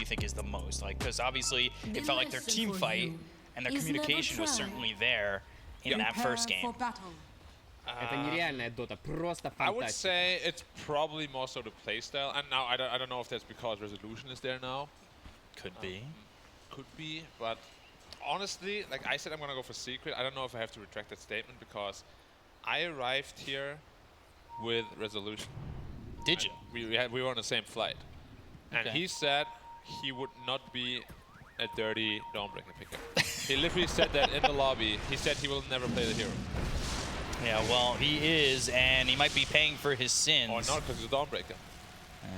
you think is the most? Like, because obviously it felt like their team fight and their communication was certainly there in that first game. Это нереальная дота, просто фантастика. I would say it's probably more so the playstyle, and now I don't know if that's because resolution is there now. Could be. Could be, but honestly, like I said, I'm gonna go for secret. I don't know if I have to retract that statement because I arrived here with resolution. Did you? We were on the same flight, and he said he would not be a dirty Dawnbreaker picker. He literally said that in the lobby. He said he will never play the hero. Yeah, well, he is, and he might be paying for his sins. Or not, because he's a Dawnbreaker.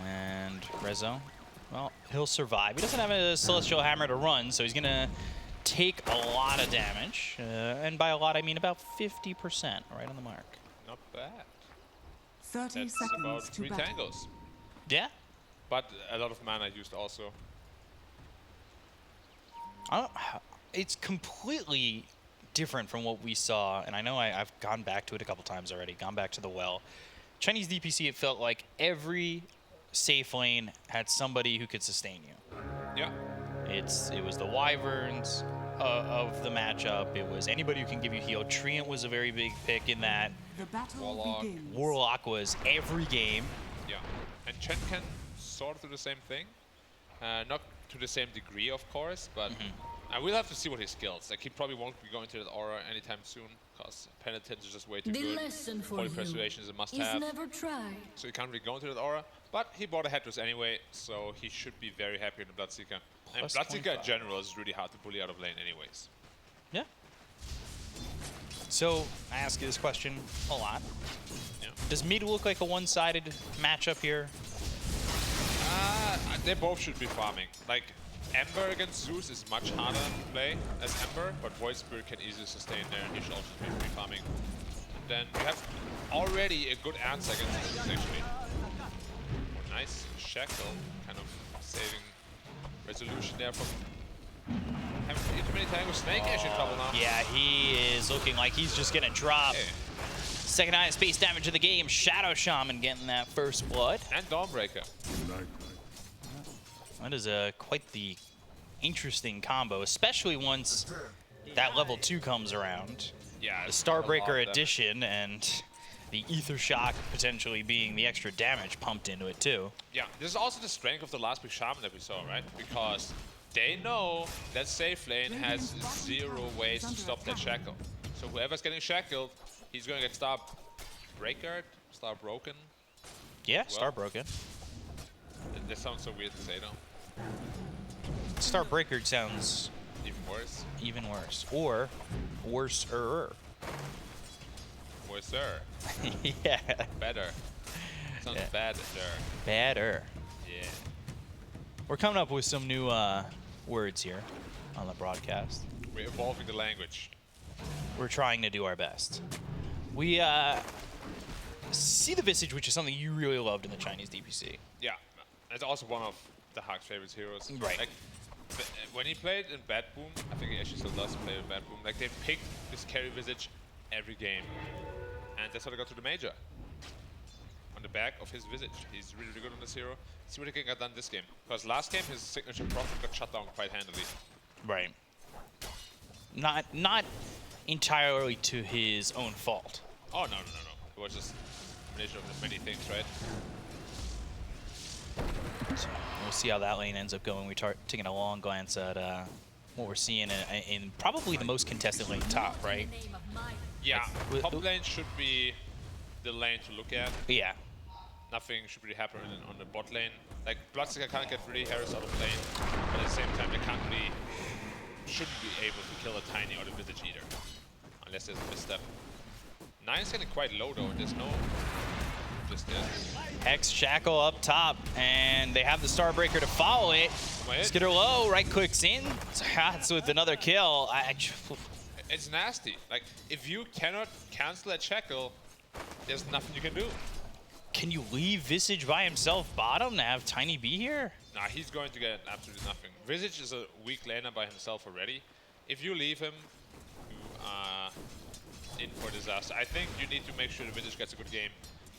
And Rezo, well, he'll survive. He doesn't have a Celestial Hammer to run, so he's going to take a lot of damage. And by a lot, I mean about 50%, right on the mark. Not bad. 30 That's seconds about to 3 battle. tangos. Yeah. But a lot of mana used also. It's completely different from what we saw, and I know I've gone back to it a couple times already, gone back to the well. Chinese DPC, it felt like every safe lane had somebody who could sustain you. Yeah. It was the Wyverns of the matchup. It was anybody who can give you heal. Treant was a very big pick in that. The battle Warlock. begins. Warlock was every game. Yeah. And Chen can sort of do the same thing. Not to the same degree, of course, but I will have to see what he skills. Like, he probably won't be going to that aura anytime soon, because Penitence is just way too good. Holy Persuasion is a must-have. So he can't really go into that aura. But he bought a Headrest anyway, so he should be very happy with the Bloodseeker. And Bloodseeker in general is really hard to bully out of lane anyways. Yeah. So, I ask you this question a lot. Yeah. Does mid look like a one-sided matchup here? They both should be farming. Like, Ember against Zeus is much harder to play as Ember, but Void Spirit can easily sustain there, and he should also be farming. And then you have already a good answer against Zeus, actually. Oh, nice Shackle, kind of saving resolution there from having too many time with Snake Ash in trouble now. Yeah, he is looking like he's just gonna drop. Hey. Second highest base damage of the game. Shadow Shaman getting that first blood. And Dawnbreaker. That is quite the interesting combo, especially once that level 2 comes around. Yeah, The Starbreaker addition and the Ether Shock potentially being the extra damage pumped into it too. Yeah, this is also the strength of the last big Shaman that we saw, right? Because they know that safe lane has 0 ways to stop that shackle. So whoever's getting shackled, he's going to get Starbreaker, Starbroken. Yeah, Well. Starbroken. That sounds so weird to say though. Starbreaker sounds Even worse. even worse. Or worse-er. Worser. Yeah. Better. Sounds Yeah. better. Better. Yeah. We're coming up with some new words here on the broadcast. We're evolving the language. We're trying to do our best. We see the Visage, which is something you really loved in the Chinese DPC. Yeah. It's also one of the Hack's favorite heroes. Right. Like, when he played in Bad Boom, I think he actually still does play in Bad Boom, like they picked this carry Visage every game. And that's how they got to the major. On the back of his Visage. He's really, really good on this hero. See what he can get done this game. Because last game his signature Prophet got shut down quite handily. Right. Not entirely to his own fault. Oh, no. It was just a combination of many things, right? So we'll see how that lane ends up going. We're taking a long glance at what we're seeing in probably the most contested lane top, right? Yeah, Like, top lane should be the lane to look at. Yeah. Nothing should really happen on the bot lane. Like, Bloodseeker can't get really Harris out of lane, but at the same time, they shouldn't be able to kill a Tiny or the Visage either. Unless there's a misstep. 9's getting quite low though, and there's no... Just this. Hex Shackle up top, and they have the Starbreaker to follow it. Skitter low, right clicks in. Hats with another kill. It's nasty. Like, if you cannot cancel that shackle, there's nothing you can do. Can you leave Visage by himself bottom to have Tiny be here? Nah, he's going to get absolutely nothing. Visage is a weak laner by himself already. If you leave him, you are in for disaster. I think you need to make sure the Visage gets a good game.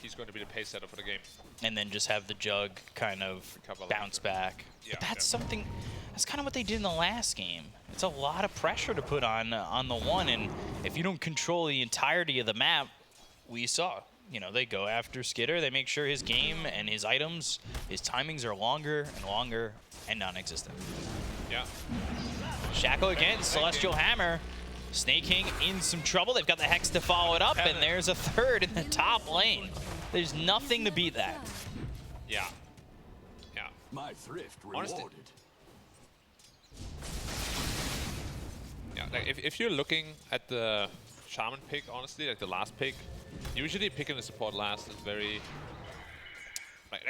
he's going to be the pace setter for the game. And then just have the Jug kind of Recover bounce later. back. Yeah, But that's yeah. something, that's kind of what they did in the last game. It's a lot of pressure to put on the one, and if you don't control the entirety of the map, we saw, you know, they go after Skitter, they make sure his game and his items, his timings are longer and non-existent. Yeah. Shackle again, Snake Celestial King. Hammer. Snake King in some trouble. They've got the Hex to follow it up, and there's a third in the top lane. There's nothing to beat that. Yeah. Yeah. My thrift Honestly- rewarded. Yeah, like if you're looking at the Shaman pick, honestly, like the last pick, usually picking the support last is very... Like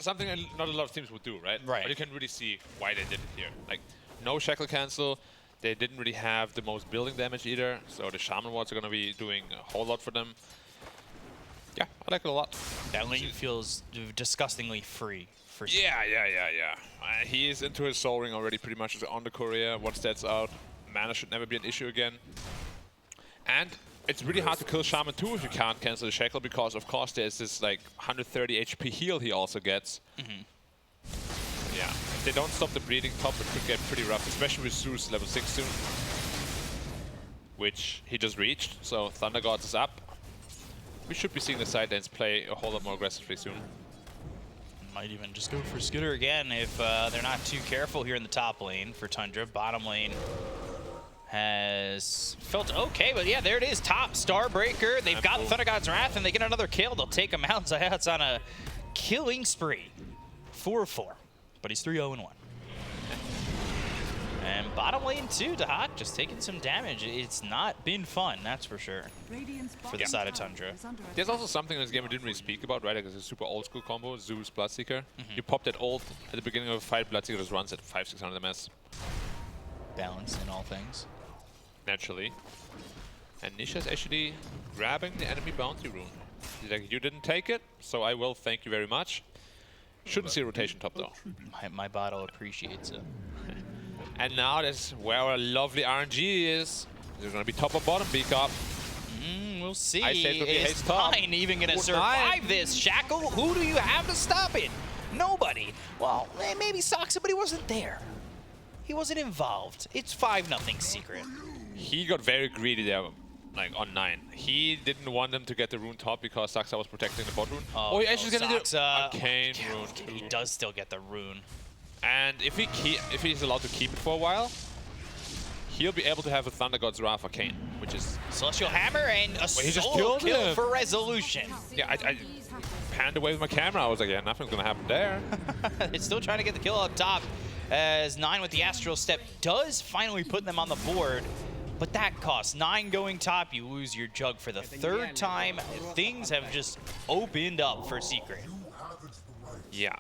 something that not a lot of teams would do, right? Right. But you can really see why they did it here. Like, no Shackle cancel. They didn't really have the most building damage either, so the Shaman wards are going to be doing a whole lot for them. Yeah, I like it a lot. That lane feels disgustingly free. For Yeah. He is into his soul ring already pretty much. He's on the courier. Once that's out, mana should never be an issue again. And it's really hard to kill Shaman too if you can't cancel the Shackle, because of course there's this like 130 HP heal he also gets. Yeah, if they don't stop the bleeding top, it could get pretty rough, especially with Zeus level 6 soon. Which he just reached, so Thunder Gods is up. We should be seeing the side lanes play a whole lot more aggressively soon. Might even just go for Skitter again if they're not too careful here in the top lane for Tundra. Bottom lane has felt okay, but yeah, there it is. Top Starbreaker. They've got Thunder God's Wrath, and they get another kill. They'll take him out. Zayat's on a killing spree. 4-4, but he's 3-0-1. And bottom lane too, Dahak just taking some damage. It's not been fun, that's for sure, for the side of Tundra. There's also something in this game we didn't really speak about, right? Like it's a super old school combo, Zeus Bloodseeker. You pop that ult at the beginning of a fight, Bloodseeker just runs at 500-600 MS. Balance in all things. Naturally. And Nisha's actually grabbing the enemy bounty rune. He's like, you didn't take it, so I will, thank you very much. Shouldn't see a rotation top though. My bottle appreciates it. And now that's where our lovely RNG is. There's gonna be top or bottom B cop. We'll see. I said it'll be Is haste top. Nine even going to Oh, survive Nine. this? Shackle, who do you have to stop it? Nobody. Well, maybe Soxa, but he wasn't there. He wasn't involved. It's 5-0 secret. He got very greedy there, like on 9. He didn't want them to get the rune top because Saxa was protecting the bot rune. Oh, he actually gonna do Soxa. Arcane Yeah, rune he too. does still get the rune. And if he's allowed to keep it for a while, he'll be able to have a Thunder God's Wrath Arcane, which is... Celestial Hammer and a he just solo killed kill him. for Resolution. Yeah, I panned away with my camera. I was like, yeah, nothing's gonna happen there. It's still trying to get the kill up top, as 9 with the Astral Step does finally put them on the board. But that costs 9 going top. You lose your Jug for the third time. Things have just opened up for Secret. Yeah.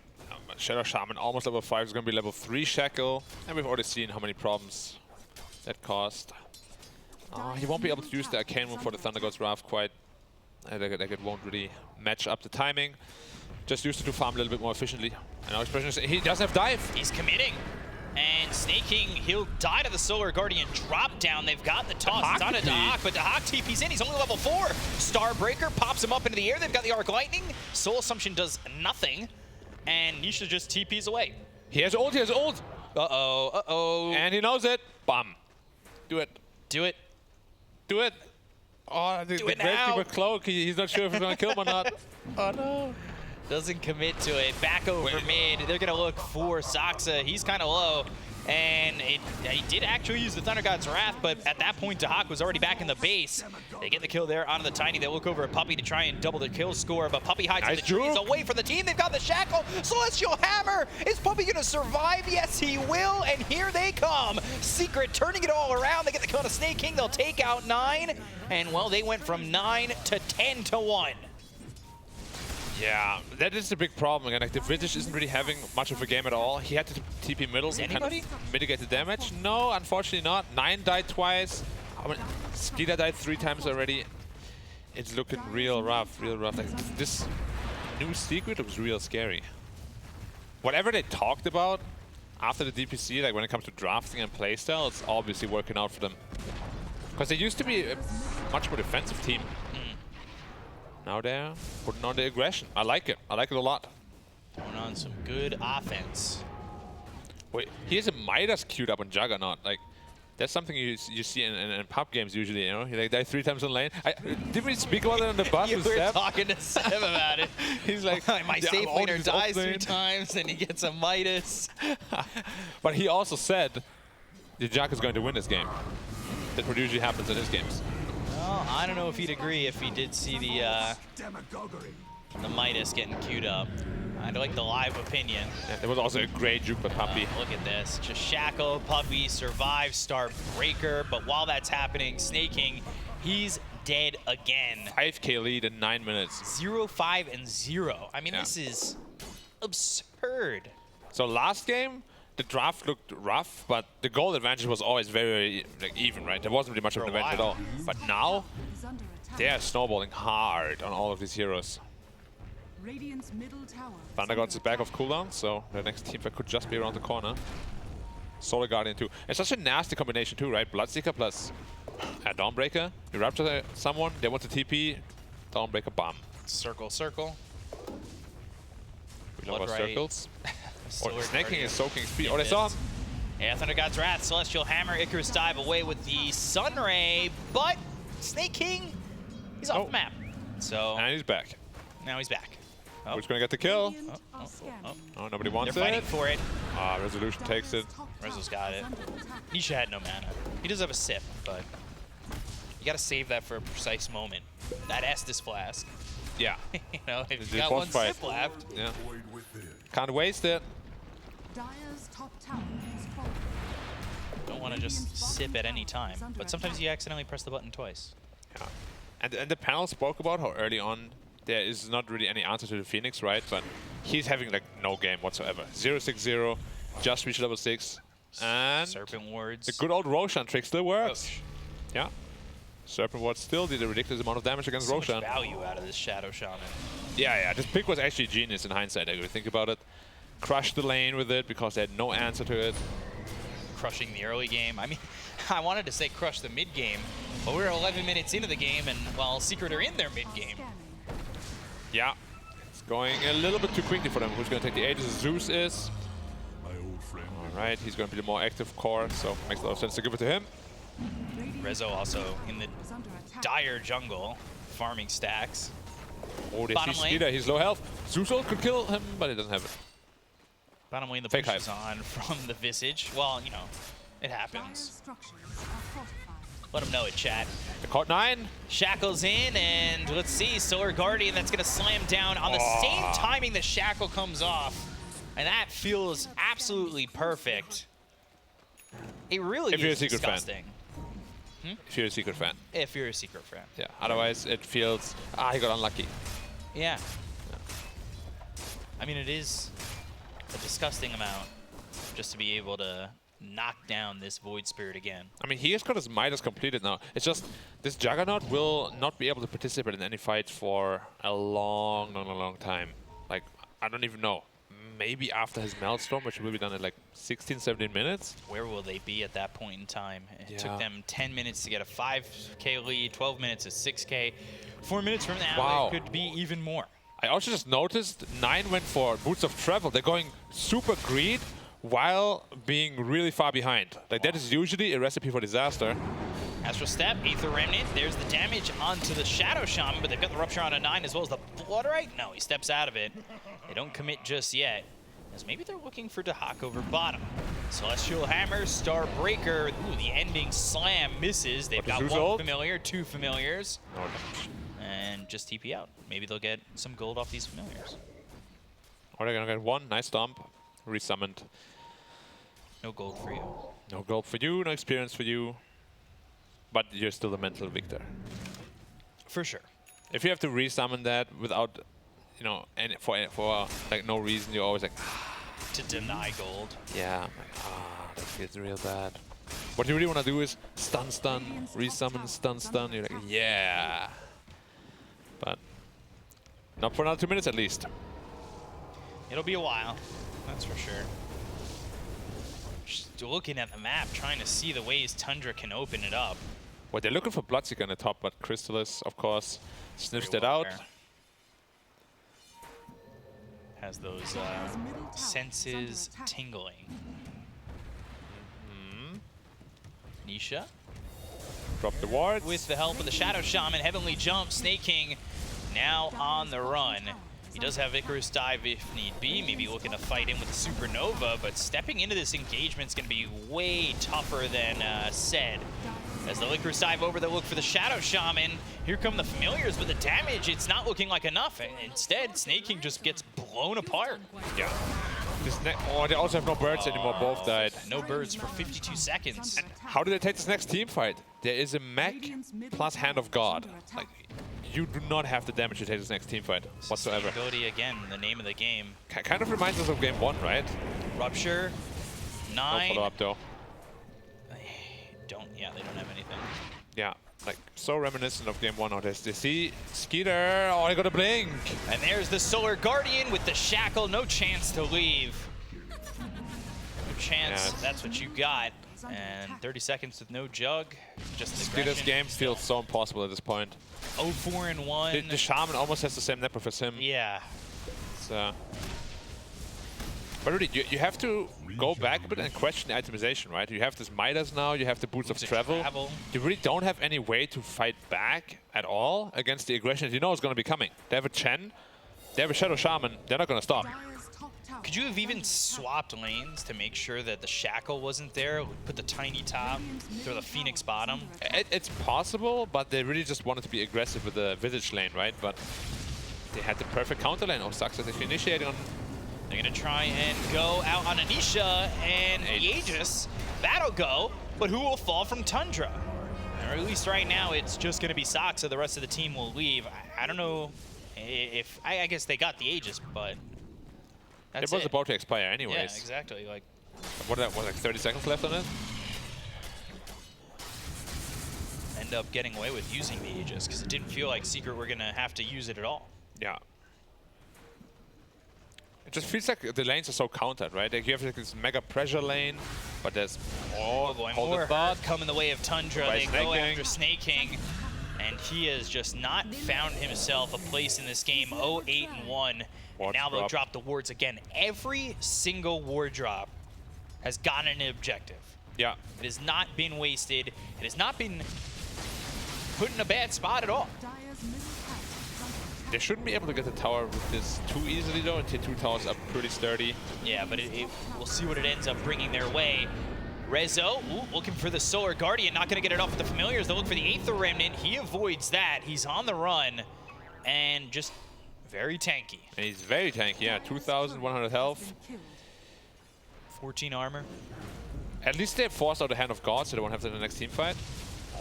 Shadow Shaman almost level 5 is going to be level 3 Shackle. And we've already seen how many problems that caused. He won't be able to use the Arcane Rune for the Thunder God's Wrath quite. Like it won't really match up the timing. Just used it to farm a little bit more efficiently. And now Expression is, he does have dive. He's committing. And Snake King, he'll die to the Solar Guardian drop down. They've got the toss. It's on a Dahak, but Dahak TP's in. He's only level 4. Starbreaker pops him up into the air. They've got the Arc Lightning. Soul Assumption does nothing. And Nisha just TP's away. He has ult, he has ult. Uh-oh, uh-oh. And he knows it. Bam. Do it. Do it. Do it. Oh, the it now. Gravekeeper Cloak, he's not sure if he's going to kill him or not. Oh no. Doesn't commit to it. Back over mid. They're going to look for Soxa. He's kind of low. And he did actually use the Thunder God's Wrath, but at that point, Dahak was already back in the base. They get the kill there onto the Tiny. They look over at Puppey to try and double the kill score, but Puppey hides in the trees away from the team. They've got the Shackle. Celestial Hammer. Is Puppey going to survive? Yes, he will. And here they come. Secret turning it all around. They get the kill on a Snake King. They'll take out 9. And, well, they went from 9 to 10 to 1. Yeah, that is the big problem. Again, like the British isn't really having much of a game at all. He had to TP middle to kind of mitigate the damage. No, unfortunately not. 9 died twice. Skeeter died 3 times already. It's looking real rough, real rough. Like this new secret looks real scary. Whatever they talked about after the DPC, like when it comes to drafting and playstyle, it's obviously working out for them. Because they used to be a much more defensive team. Now they're putting on the aggression. I like it. I like it a lot. Going on some good offense. Wait, he has a Midas queued up on Juggernaut. Like, that's something you see in pub games usually, you know? He like died 3 times in lane. Did we speak about it on the bus You with were Seb? talking to Seb about it. He's like, my yeah, safe all laner these dies 3 off-lane. times, and he gets a Midas. But he also said the Jack is going to win this game. That's what usually happens in his games. Well, I don't know if he'd agree if he did see the Midas getting queued up. I'd like the live opinion. Yeah, there was also a great juke by Puppy. Look at this. Just Shackle, Puppy, survive, start Breaker. But while that's happening, Snaking, he's dead again. 5k lead in 9 minutes. 0-5 and 0. I mean, Yeah. this is absurd. So last game, the draft looked rough, but the goal advantage was always very like, even, right? There wasn't really much of an For a advantage at all. while. But now, Is under attack. they are snowballing hard on all of these heroes. Radiant's middle tower. is Thunder under Gods is back attack. off cooldown, so the next team fight could just be around the corner. Solar Guardian too. It's such a nasty combination too, right? Bloodseeker plus Dawnbreaker. You rapture someone, they want to TP, Dawnbreaker bomb. Circle, circle. We love our Bloodright. circles. Or Sword Snaking Guardian. is soaking speed. It Oh, they saw is. him. Yeah, Thunder God's Wrath, Celestial Hammer, Icarus dive away with the Sunray, but Snake King, he's off Oh. the map. So And he's back. now he's back. Oh, Who's gonna get the kill? Radiant are scanning. Oh, nobody they're wants fighting it. for it. Ah, Resolution takes it. Dire's top Rizzo's tower got is it. under attack. Nisha had no mana. He does have a sip, but you gotta save that for a precise moment. That Estus flask. Yeah. You know, if It's you a got boss one fight. sip left. Yeah. Can't waste it. Dire's top tower is falling. Don't want to just sip at any time. But sometimes you accidentally press the button twice. Yeah. And the panel spoke about how early on there is not really any answer to the Phoenix, right? But he's having like no game whatsoever. 0-6-0, just reached level 6. And Serpent Wards. the good old Roshan trick still works. Oh, Yeah. Serpent Ward still did a ridiculous amount of damage against so much Roshan. value out of this Shadow Shaman. Yeah, this pick was actually genius in hindsight, if you think about it. Crushed the lane with it because they had no answer to it. Crushing the early game. I mean, I wanted to say crush the mid game, but we're 11 minutes into the game, and while Secret are in their mid game. Scanning. Yeah. It's going a little bit too quickly for them. Who's going to take the Aegis? Zeus is. Alright, he's going to be the more active core, so makes a lot of sense to give it to him. Radiant Rizzo also in the is under attack. dire jungle, farming stacks. Oh, they see Bottom lane. Skeeter. He's low health. Zeus ult could kill him, but he doesn't have it. Bottom lane, the Fake push is on from the Visage. Well, you know, it Dire's happens. structures are fortified. Let them know it, chat. The caught 9. Shackle's in, and let's see, Solar Guardian, that's gonna slam down on the same timing the Shackle comes off. And that feels absolutely perfect. It really If you're a is Secret fan. disgusting. If you're a Secret fan. If you're a Secret fan. Yeah. Otherwise, it feels. Ah, he got unlucky. Yeah. I mean, it is a disgusting amount just to be able to knock down this Void Spirit again. I mean, he has got his Midas completed now. It's just this Juggernaut will not be able to participate in any fight for a long time. Like, I don't even know. Maybe after his Maelstrom, which will be done in like 16, 17 minutes. Where will they be at that point in time? It took Yeah. them 10 minutes to get a 5K lead, 12 minutes to 6K. 4 minutes from now, Wow. it could be even more. I also just noticed 9 went for Boots of Travel. They're going super greed while being really far behind. Like, that is usually a recipe for disaster. Astral Step, Aether Remnant, there's the damage onto the Shadow Shaman, but they've got the Rupture on a 9 as well as the Bloodright. No, he steps out of it. They don't commit just yet, as maybe they're looking for Dahak over bottom. Celestial Hammer, Star Breaker, ooh, the ending slam misses. They've What, got Zeus one ult? familiar, 2 familiars, No, and just TP out. Maybe they'll get some gold off these familiars. or they're gonna get 1. Nice dump. Resummoned. No gold for you. No gold for you, no experience for you. But you're still the mental victor. For sure. If you have to resummon that without, you know, any, for like no reason, you're always like, To deny gold. yeah, I'm like, that feels real bad. What you really want to do is stun, resummon, stun. You're like, yeah. But not for another 2 minutes at least. It'll be a while, that's for sure. Just looking at the map, trying to see the ways Tundra can open it up. Well, they're looking for Bloodseeker on the top, but Crystallis, of course, sniffs Very that well out. there. has those senses tingling. Nisha Drop the wards. with the help of the Shadow Shaman, Heavenly Jump, Snake King now on the run. He does have Icarus Dive if need be, maybe looking to fight in with the Supernova, but stepping into this engagement is going to be way tougher than said. As the Icarus Dive over, they look for the Shadow Shaman. Here come the Familiars, but the damage, it's not looking like enough. And instead, Snake King just gets blown apart. Yeah. Oh, they also have no birds anymore. Both died. No birds for 52 seconds. How do they take this next team fight? There is a mech plus Hand of God. Like, you do not have the damage to take this next team fight whatsoever. Sustainability, again, the name of the game. Kind of reminds us of game 1, right? Rupture, 9. No follow-up though. Yeah, they don't have anything. Yeah, like so reminiscent of game 1 out there. They see Skeeter. Oh, they got a blink. And there's the Solar Guardian with the shackle. No chance to leave. No chance. Yeah. That's what you got. And 30 seconds with no jug. Just the Skeeter's game feels so impossible at this point. 0-4-1. The Shaman almost has the same net as him. Yeah. It's, but really, you have to go back a bit and question the itemization, right? You have this Midas now, you have the Boots of Travel. You really don't have any way to fight back at all against the aggression that you know is going to be coming. They have a Chen, they have a Shadow Shaman, they're not going to stop. Could you have even swapped lanes to make sure that the shackle wasn't there? Put the tiny top, throw the Phoenix bottom? It's possible, but they really just wanted to be aggressive with the Visage lane, right? But they had the perfect counter lane. Oh, sucks that they initiated on. They're going to try and go out on Anisha and Aegis. That'll go, but who will fall from Tundra? Or at least right now, it's just going to be Soxa. The rest of the team will leave. I don't know if... I guess they got the Aegis, but that's it was about to expire anyways. Yeah, exactly. Like, what was like 30 seconds left on it? End up getting away with using the Aegis because it didn't feel like Secret were going to have to use it at all. Yeah. It just feels like the lanes are so countered, right? Like you have like this mega pressure lane, but there's more hurt come in the way of Tundra. They go after Snake King, and he has just not found himself a place in this game. 0-8-1, and now they'll drop the wards again. Every single ward drop has gotten an objective. Yeah. It has not been wasted. It has not been put in a bad spot at all. They shouldn't be able to get the tower with this too easily though. Tier 2 towers are pretty sturdy. Yeah, but we'll see what it ends up bringing their way. Rezo, looking for the Solar Guardian, not going to get it off with the Familiars. They'll look for the Aether Remnant. He avoids that. He's on the run and just very tanky. And he's very tanky, yeah. 2,100 health. 14 armor. At least they forced out the Hand of God, so they won't have to in the next team fight.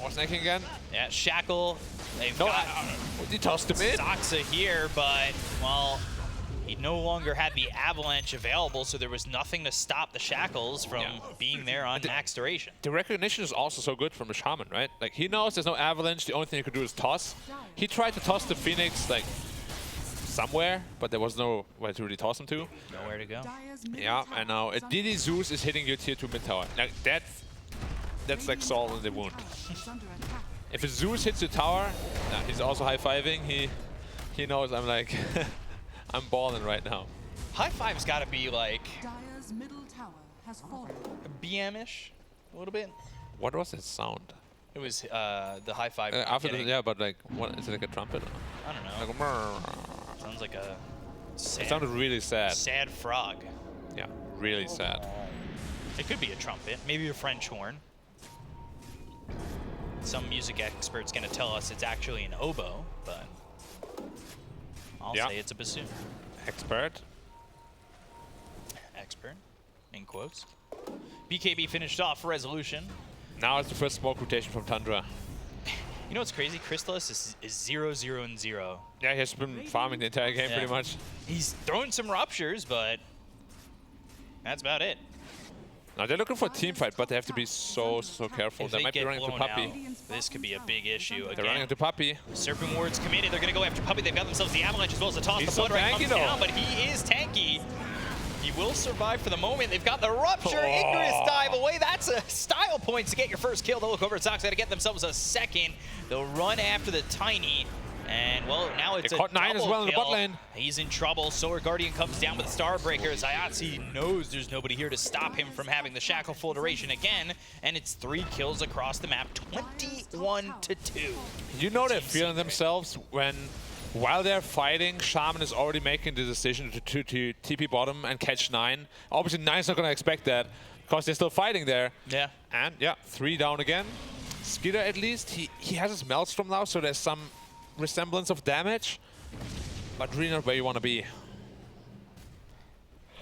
Oh, snaking again. Yeah, Shackle. They've got he tossed him in. Soxa here, but, well, he no longer had the Avalanche available, so there was nothing to stop the Shackles from being there on max duration. The recognition is also so good from the Shaman, right? Like, he knows there's no Avalanche. The only thing he could do is toss. He tried to toss the Phoenix, like, somewhere, but there was no where to really toss him to. Nowhere to go. Yeah, and now a Didi Zeus is hitting your tier 2 mid tower. Like, that's like salt in the wound. If a Zeus hits the tower, he's also high-fiving. He knows I'm like, I'm balling right now. High five's got to be like Dire's middle tower has fallen. BM-ish, a little bit. What was that sound? It was the high five. After the, yeah, but like, what is it, like a trumpet? I don't know. Like, Sounds like a sad, it sounded really sad. Sad frog. Yeah, really sad. It could be a trumpet, maybe a French horn. Some music expert's gonna tell us it's actually an oboe, but I'll say it's a bassoon. Expert. Expert, in quotes. BKB finished off Resolution. Now it's the first smoke rotation from Tundra. You know what's crazy? Crystallis is 0-0-0. Yeah, he has been farming the entire game pretty much. He's throwing some ruptures, but that's about it. Now they're looking for a team fight, but they have to be so careful. If they might be running into Puppy. Out, this could be a big issue. They're running into Puppy. Serpent Ward's committed. They're going to go after Puppy. They've got themselves the Avalanche as well as the toss. He's The blood right comes tanky, though. down, but he is tanky. He will survive for the moment. They've got the Rupture. Icarus dive away. That's a style point to get your first kill. They'll look over at Soxa to get themselves a second. They'll run after the Tiny. And, well, now it's They a caught 9 as double well in the kill. bot lane. He's in trouble. Solar Guardian comes down with Starbreaker. Zayatsi knows there's nobody here to stop him from having the shackle full duration again. And it's 3 kills across the map, 21-2. You know they're feeling themselves when, while they're fighting, Shaman is already making the decision to TP bottom and catch 9. Obviously, 9's not going to expect that because they're still fighting there. Yeah. And, yeah, 3 down again. Skeeter, at least, he has his Maelstrom now, so there's some resemblance of damage, but really not where you want to be.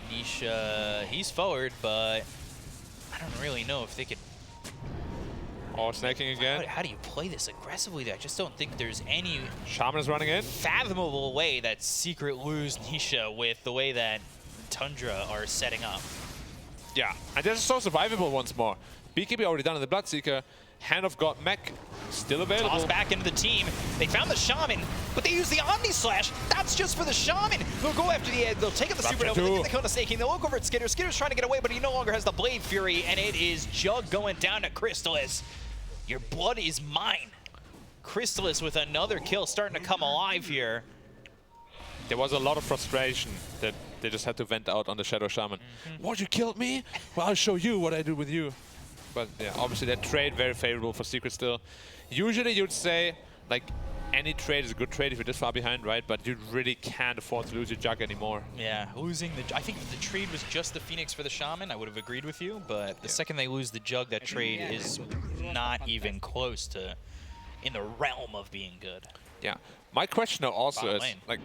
Nisha, he's forward, but I don't really know if they could... Oh, snaking again. How do you play this aggressively? I just don't think there's any Shaman is running in. fathomable way that Secret lose Nisha with the way that Tundra are setting up. Yeah, and this is so survivable once more. BKB already done in the Bloodseeker. Hand of God Mech still available. Toss back into the team. They found the Shaman, but they use the Omni Slash. That's just for the Shaman. They'll go after the They'll take out the Supernova. They get the kill to Snaking. They'll look over at Skitter. Skitter's trying to get away, but he no longer has the Blade Fury, and it is Jug going down to Crystallis. Your blood is mine. Crystallis with another kill starting to come alive here. There was a lot of frustration that they just had to vent out on the Shadow Shaman. What, you killed me? Well, I'll show you what I do with you. But yeah, obviously that trade very favorable for Secret still. Usually you'd say, like, any trade is a good trade if you're this far behind, right? But you really can't afford to lose your Jug anymore. Yeah, losing the... I think if the trade was just the Phoenix for the Shaman, I would have agreed with you. But the second they lose the Jug, that trade is not even close to in the realm of being good. Yeah. My question now also Bottom is, lane. like,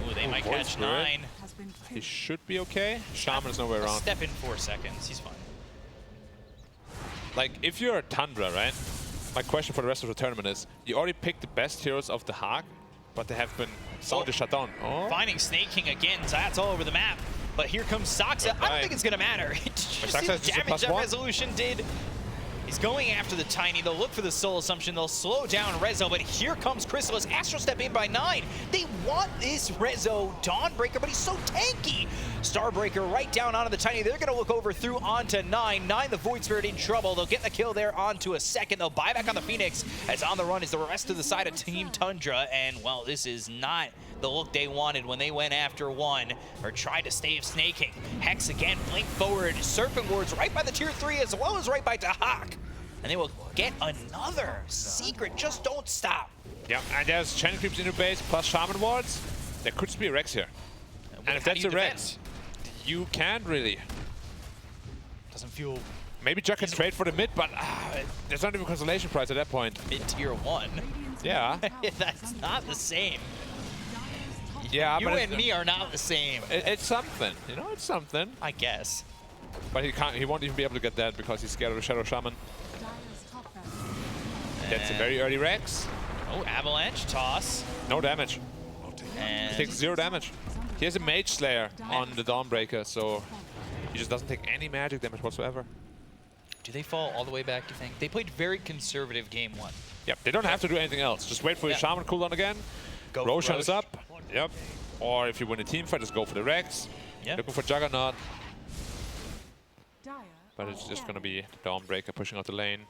Ooh, they might Void catch Spirit. 9. Has been he killed. should be okay. Shaman is nowhere A around. step in 4 seconds. He's fine. Like, if you're a Tundra, right? My question for the rest of the tournament is, you already picked the best heroes of the Haag, but they have been soundly shut down. Oh. Finding Snaking again. That's all over the map. But here comes Saxa. I don't think it's going to matter. Did you see Saxa the is just a damage that +1. Resolution did? He's going after the Tiny. They'll look for the Soul Assumption. They'll slow down Rezo, but here comes Crystallis. Astral Step in by 9. They want this Rezo Dawnbreaker, but he's so tanky. Starbreaker right down onto the Tiny. They're going to look over through onto 9. 9, the Void Spirit in trouble. They'll get the kill there onto a second. They'll buy back on the Phoenix, as on the run is the rest of the side of Team Tundra. And, well, this is not the look they wanted when they went after 1 or tried to stay snaking. Hex again, blink forward. Serpent Wards right by the tier 3 as well as right by Dahak. And they will get another Secret. Just don't stop. Yeah, and there's Channel Creeps in your base plus Shaman Wards. There could just be a Rex here. And if How that's do a you Rex, you can't really. Doesn't feel Maybe Jack can trade for the mid, but there's not even a consolation prize at that point. mid-tier 1. Yeah. That's not the same. Yeah, You but and me are not the same, it's something. You know, it's something. I guess. But he won't even be able to get that because he's scared of the Shadow Shaman. Dire's top barracks. That's a very early Rex. Oh, Avalanche, toss. No damage. And He takes 0 damage. He has a Mage Slayer on the Dawnbreaker, so he just doesn't take any magic damage whatsoever. do they fall all the way back, you think? They played very conservative game 1. Yep, they don't have to do anything else. Just wait for your Yeah. Shaman cooldown again. Go for Roshan Rosh. is up. Yep. Or if you win a team fight, just go for the Rex. Yeah. Looking for Juggernaut. Dire But it's just going to be the Dawnbreaker pushing out the lane.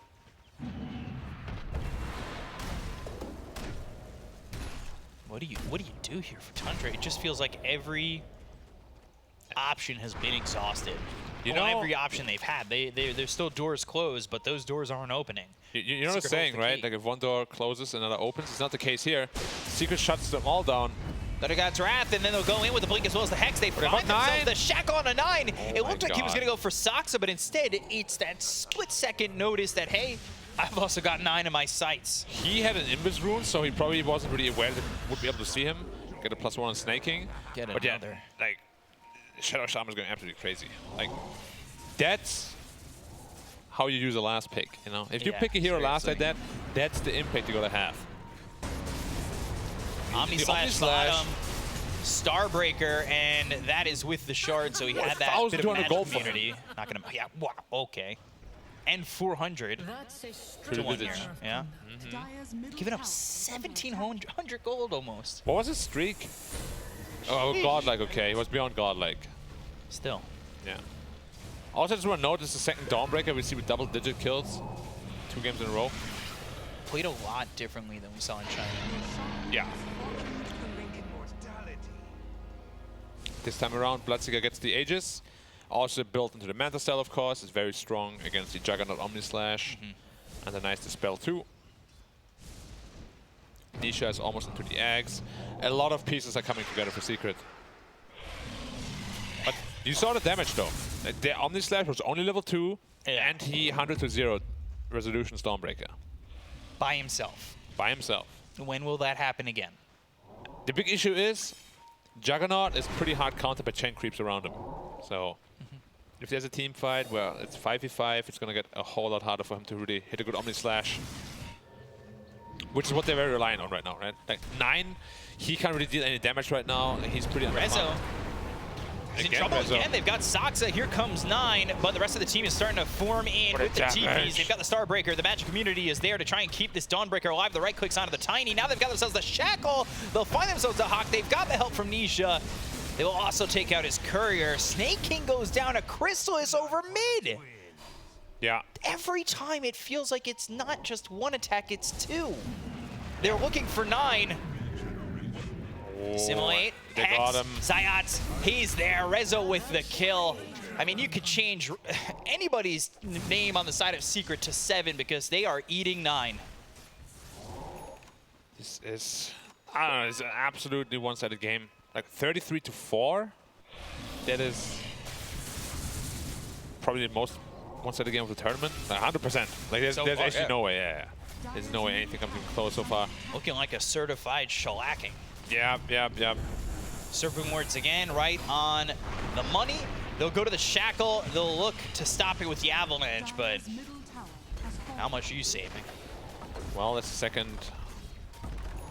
What do you do here for Tundra? It just feels like every option has been exhausted. You Well, know- every option they've had. There's still doors closed, but those doors aren't opening. You know the Secret saying, holds the right? key. Like if one door closes, another opens. It's not the case here. Secret shuts them all down. But it got Wrath, and then they'll go in with the Blink as well as the Hex. They about find themselves 9. the Shackle on a 9. It my looked like he was God. going to go for Saxa, but instead, it's that split-second notice that, hey, I've also got 9 in my sights. He had an Imbus rune, so he probably wasn't really aware that would be able to see him. Get a +1 on snaking. Get But yeah, another. like, Shadow Shaman is going absolutely crazy. Like, that's how you use a last pick, you know? If you Yeah, pick a hero last like seriously. that, that's the impact you gotta have. Omni The Slash Omni Slash. bottom, Starbreaker, and that is with the shard, so he had that bit of 1,200 magic gold for him. community. Not gonna, yeah, wow, okay. And 400 That's a to straight 1 digits. year, yeah. Dire's middle Giving up tower is under attack. 1,700 gold almost. What was his streak? Oh, godlike, okay. He was beyond godlike. Still. Yeah. Also, I just want to note this is the second Dawnbreaker we see with double-digit kills. 2 games in a row. played a lot differently than we saw in China. Yeah. This time around, Bloodseeker gets the Aegis. Also built into the Manta style, of course. It's very strong against the Juggernaut Omnislash. And a nice Dispel too. Nisha is almost into the eggs. A lot of pieces are coming together for Secret. But you saw the damage though. The Omnislash was only level 2, and he 100 to 0 Resolution Stormbreaker. By himself. By himself. When will that happen again? The big issue is Juggernaut is pretty hard countered by chain creeps around him. So if there's a team fight where it's 5v5, it's going to get a whole lot harder for him to really hit a good Omnislash. Which is what they're very reliant on right now, right? Like 9, he can't really deal any damage right now. He's pretty Rezo. He's in trouble Rezo. again. They've got Saksa. Here comes 9, but the rest of the team is starting to form in What a with the TPs. damage. They've got the Starbreaker. The Magic Community is there to try and keep this Dawnbreaker alive. The right clicks onto the Tiny. Now they've got themselves the Shackle. They'll find themselves a Hawk. They've got the help from Nisha. They will also take out his Courier. Snake King goes down. A Chrysalis over mid. Yeah. Every time it feels like it's not just one attack, it's 2. They're looking for 9. Simulate, They Hex, got him. Zayat, he's there. Rezo with the kill. I mean, you could change anybody's name on the side of Secret to 7 because they are eating 9. This is, I don't know, it's an absolutely one-sided game. Like 33 to 4. That is probably the most one-sided game of the tournament. Like 100%. Like there's So far, actually yeah. no way. Yeah. There's no way anything comes even close so far. Looking like a certified shellacking. Yeah. Surfing words again, right on the money. They'll go to the Shackle. They'll look to stop it with the Avalanche, but Dire's middle tower has fallen. how much are you saving? Well, that's the second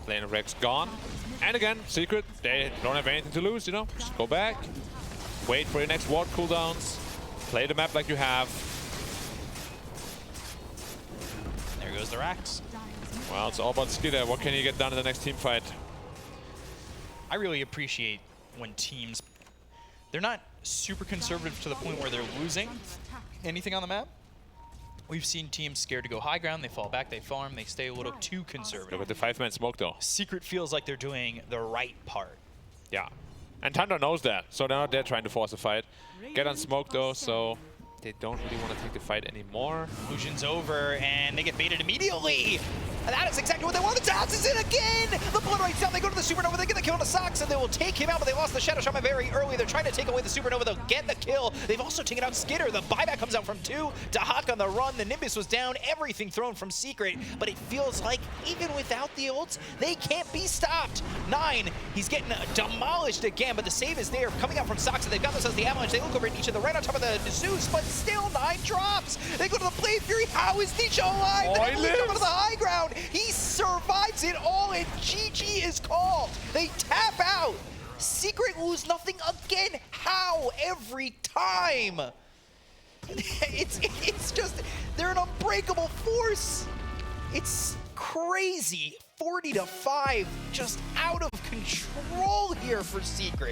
lane of Rex gone. And again, Secret, they don't have anything to lose, you know? Just go back, wait for your next ward cooldowns, play the map like you have. There goes the Rax. Well, it's all about Skida. What can you get done in the next team fight? I really appreciate when teams, they're not super conservative to the point where they're losing anything on the map. We've seen teams scared to go high ground, they fall back, they farm, they stay a little too conservative. Look at the 5-man smoke though. Secret feels like they're doing the right part. Yeah. And Tundra knows that, so they're not there trying to force a fight. Get on smoke though, so they don't really want to take the fight anymore. Illusion's over, and they get baited immediately. And that is exactly what they want. The Dance is in again! The Blood Rate's down, they go to the Supernova, they get the kill on the Sox, and they will take him out, but they lost the Shadow Shaman very early. They're trying to take away the Supernova, they'll get the kill. They've also taken out Skitter. The buyback comes out from 2 to Hawk on the run. The Nimbus was down, everything thrown from Secret, but it feels like even without the ults, they can't be stopped. 9, he's getting demolished again, but the save is there. Coming out from Sox, and they've got themselves the Avalanche. They look over at Nisha, they're right on top of the Zeus, but still 9 drops. They go to the Blade Fury. How is Nisha alive? Oh, They he lose over to lives. the high ground. He survives it all, and GG is called. They tap out. Secret lose nothing again. How? Every time. It's just, they're an unbreakable force. It's crazy. 40 to 5, just out of control here for Secret.